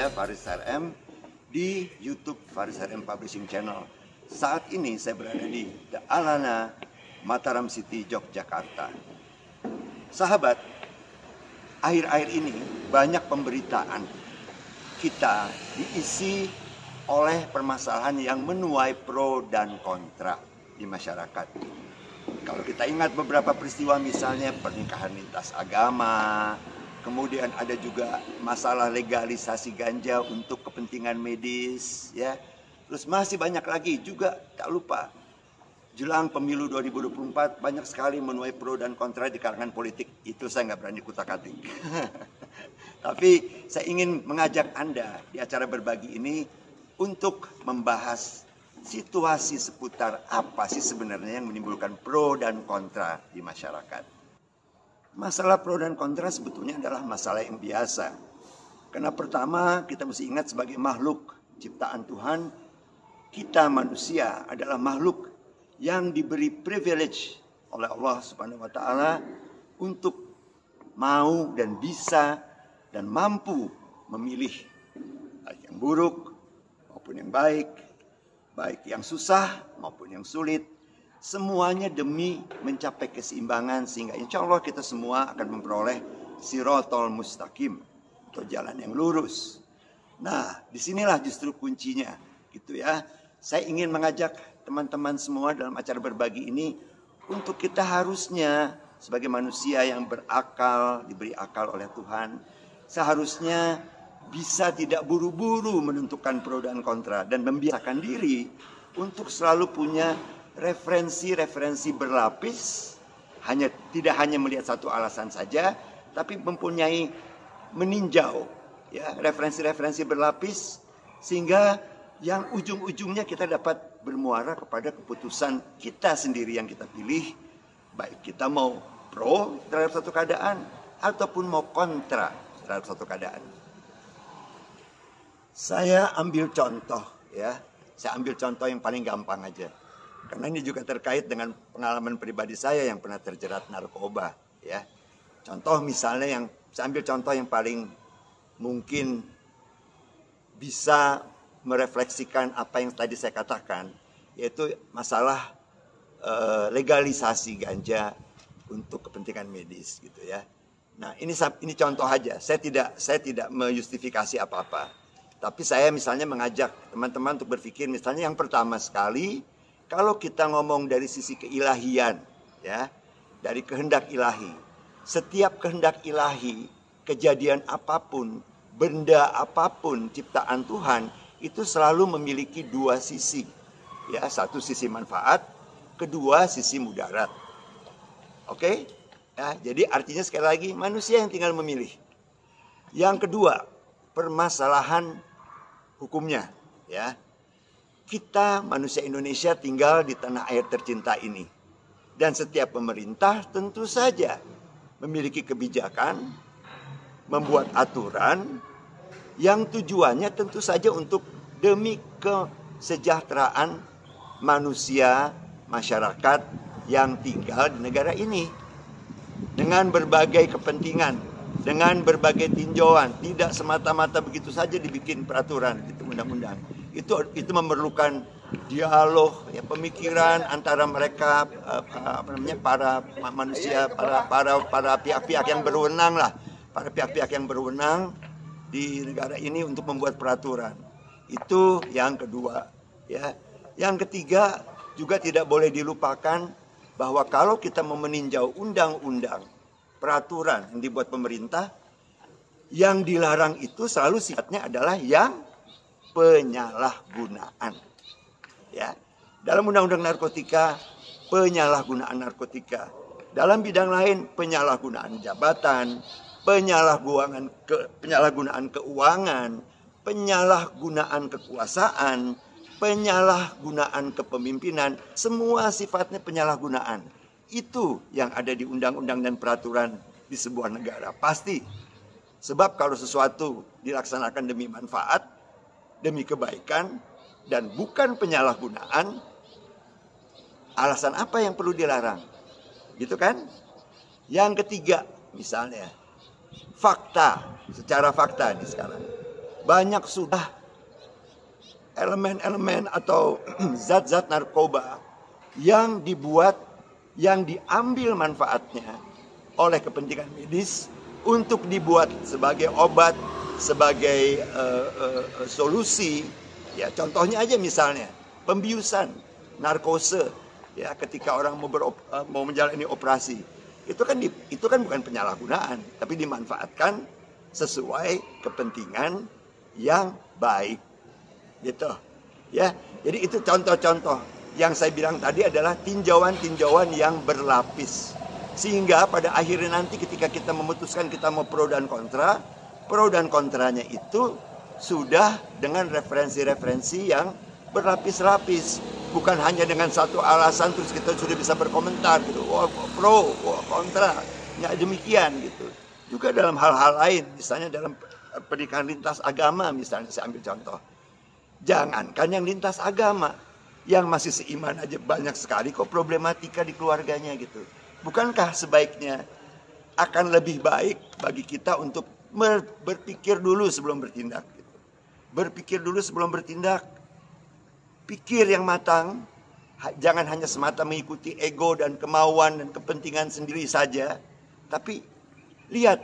saya Faris RM di YouTube Faris RM Publishing Channel. Saat ini saya berada di The Alana, Mataram City, Yogyakarta. Sahabat, akhir-akhir ini banyak pemberitaan kita diisi oleh permasalahan yang menuai pro dan kontra di masyarakat. Kalau kita ingat beberapa peristiwa, misalnya pernikahan lintas agama, kemudian ada juga masalah legalisasi ganja untuk kepentingan medis, ya. Terus masih banyak lagi juga, tak lupa jelang pemilu 2024 banyak sekali menuai pro dan kontra di kalangan politik. Itu saya nggak berani kutak-atik. Tapi saya ingin mengajak Anda di acara berbagi ini untuk membahas situasi seputar apa sih sebenarnya yang menimbulkan pro dan kontra di masyarakat. Masalah pro dan kontra sebetulnya adalah masalah yang biasa. Karena pertama kita mesti ingat sebagai makhluk ciptaan Tuhan, kita manusia adalah makhluk yang diberi privilege oleh Allah Subhanahu wa taala untuk mau dan bisa dan mampu memilih baik yang buruk maupun yang baik, baik yang susah maupun yang sulit. Semuanya demi mencapai keseimbangan sehingga insya Allah kita semua akan memperoleh sirotol mustaqim atau jalan yang lurus. Nah, disinilah justru kuncinya, gitu ya. Saya ingin mengajak teman-teman semua dalam acara berbagi ini untuk kita harusnya sebagai manusia yang berakal, diberi akal oleh Tuhan, seharusnya bisa tidak buru-buru menentukan pro dan kontra dan membiasakan diri untuk selalu punya referensi-referensi berlapis, tidak hanya melihat satu alasan saja, tapi mempunyai meninjau ya referensi-referensi berlapis sehingga yang ujung-ujungnya kita dapat bermuara kepada keputusan kita sendiri yang kita pilih, baik kita mau pro terhadap satu keadaan ataupun mau kontra terhadap satu keadaan. Saya ambil contoh ya, saya ambil contoh yang paling gampang aja. Karena ini juga terkait dengan pengalaman pribadi saya yang pernah terjerat narkoba, ya. Contoh misalnya saya ambil contoh yang paling mungkin bisa merefleksikan apa yang tadi saya katakan, yaitu masalah legalisasi ganja untuk kepentingan medis, gitu ya. Nah, ini contoh aja. Saya tidak menjustifikasi apa-apa. Tapi saya misalnya mengajak teman-teman untuk berpikir misalnya yang pertama sekali, kalau kita ngomong dari sisi keilahian, ya, dari kehendak ilahi, setiap kehendak ilahi, kejadian apapun, benda apapun ciptaan Tuhan itu selalu memiliki dua sisi, ya, satu sisi manfaat, kedua sisi mudarat. Oke, ya, jadi artinya sekali lagi manusia yang tinggal memilih. Yang kedua, permasalahan hukumnya, ya. Kita manusia Indonesia tinggal di tanah air tercinta ini. Dan setiap pemerintah tentu saja memiliki kebijakan, membuat aturan yang tujuannya tentu saja untuk demi kesejahteraan manusia, masyarakat yang tinggal di negara ini. Dengan berbagai kepentingan, dengan berbagai tinjauan, tidak semata-mata begitu saja dibikin peraturan, itu undang-undang. Itu memerlukan dialog, ya, pemikiran antara mereka, para manusia, para pihak-pihak yang berwenang lah, para pihak-pihak yang berwenang di negara ini untuk membuat peraturan. Itu yang kedua, ya. Yang ketiga juga tidak boleh dilupakan bahwa kalau kita mau meninjau undang-undang, peraturan yang dibuat pemerintah, yang dilarang itu selalu sifatnya adalah yang penyalahgunaan. Ya, dalam undang-undang narkotika, penyalahgunaan narkotika. Dalam bidang lain, penyalahgunaan jabatan, penyalahgunaan keuangan, penyalahgunaan kekuasaan, penyalahgunaan kepemimpinan, semua sifatnya penyalahgunaan. Itu yang ada di undang-undang dan peraturan di sebuah negara. Pasti. Sebab kalau sesuatu dilaksanakan demi manfaat, demi kebaikan, dan bukan penyalahgunaan, alasan apa yang perlu dilarang? Gitu kan? Yang ketiga, misalnya, fakta, secara fakta nih sekarang. banyak sudah elemen-elemen atau zat-zat narkoba yang dibuat, yang diambil manfaatnya oleh kepentingan medis untuk dibuat sebagai obat, sebagai solusi. Ya, contohnya aja misalnya pembiusan, narkose. Ya, ketika orang mau menjalani operasi, itu kan bukan penyalahgunaan, tapi dimanfaatkan sesuai kepentingan yang baik. Gitu. Ya, jadi itu contoh-contoh yang saya bilang tadi adalah tinjauan-tinjauan yang berlapis. Sehingga pada akhirnya nanti ketika kita memutuskan kita mau pro dan kontranya itu sudah dengan referensi-referensi yang berlapis-lapis. Bukan hanya dengan satu alasan terus kita sudah bisa berkomentar gitu. Wah, pro, wah, kontra. Nggak demikian gitu. Juga dalam hal-hal lain, misalnya dalam pernikahan lintas agama misalnya, saya ambil contoh. Jangankan yang lintas agama, yang masih seiman aja banyak sekali kok problematika di keluarganya gitu. Bukankah sebaiknya akan lebih baik bagi kita untuk berpikir dulu sebelum bertindak gitu. Berpikir dulu sebelum bertindak. Pikir yang matang, jangan hanya semata mengikuti ego dan kemauan dan kepentingan sendiri saja, tapi lihat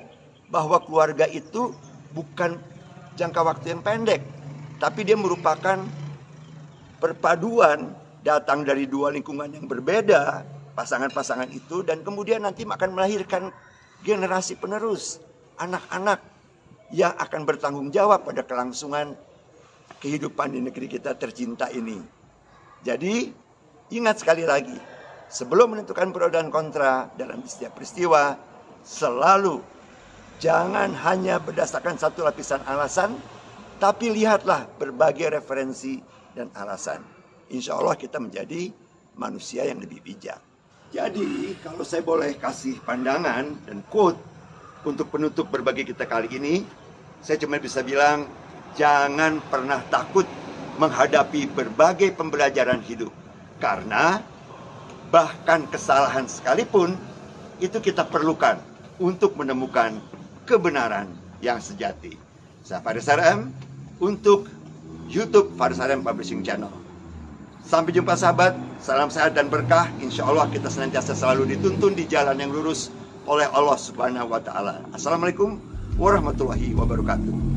bahwa keluarga itu bukan jangka waktu yang pendek, tapi dia merupakan perpaduan datang dari dua lingkungan yang berbeda, pasangan-pasangan itu, dan kemudian nanti akan melahirkan generasi penerus, anak-anak yang akan bertanggung jawab pada kelangsungan kehidupan di negeri kita tercinta ini. Jadi ingat sekali lagi, sebelum menentukan pro dan kontra dalam setiap peristiwa, selalu jangan hanya berdasarkan satu lapisan alasan, tapi lihatlah berbagai referensi dan alasan. Insya Allah kita menjadi manusia yang lebih bijak. Jadi kalau saya boleh kasih pandangan dan quote untuk penutup berbagi kita kali ini, saya cuma bisa bilang, jangan pernah takut menghadapi berbagai pembelajaran hidup. Karena bahkan kesalahan sekalipun itu kita perlukan untuk menemukan kebenaran yang sejati. Saya Faris RM untuk YouTube Faris RM Publishing Channel. Sampai jumpa sahabat, salam sehat dan berkah. Insya Allah kita senantiasa selalu dituntun di jalan yang lurus oleh Allah Subhanahu wa Ta'ala. Assalamualaikum warahmatullahi wabarakatuh.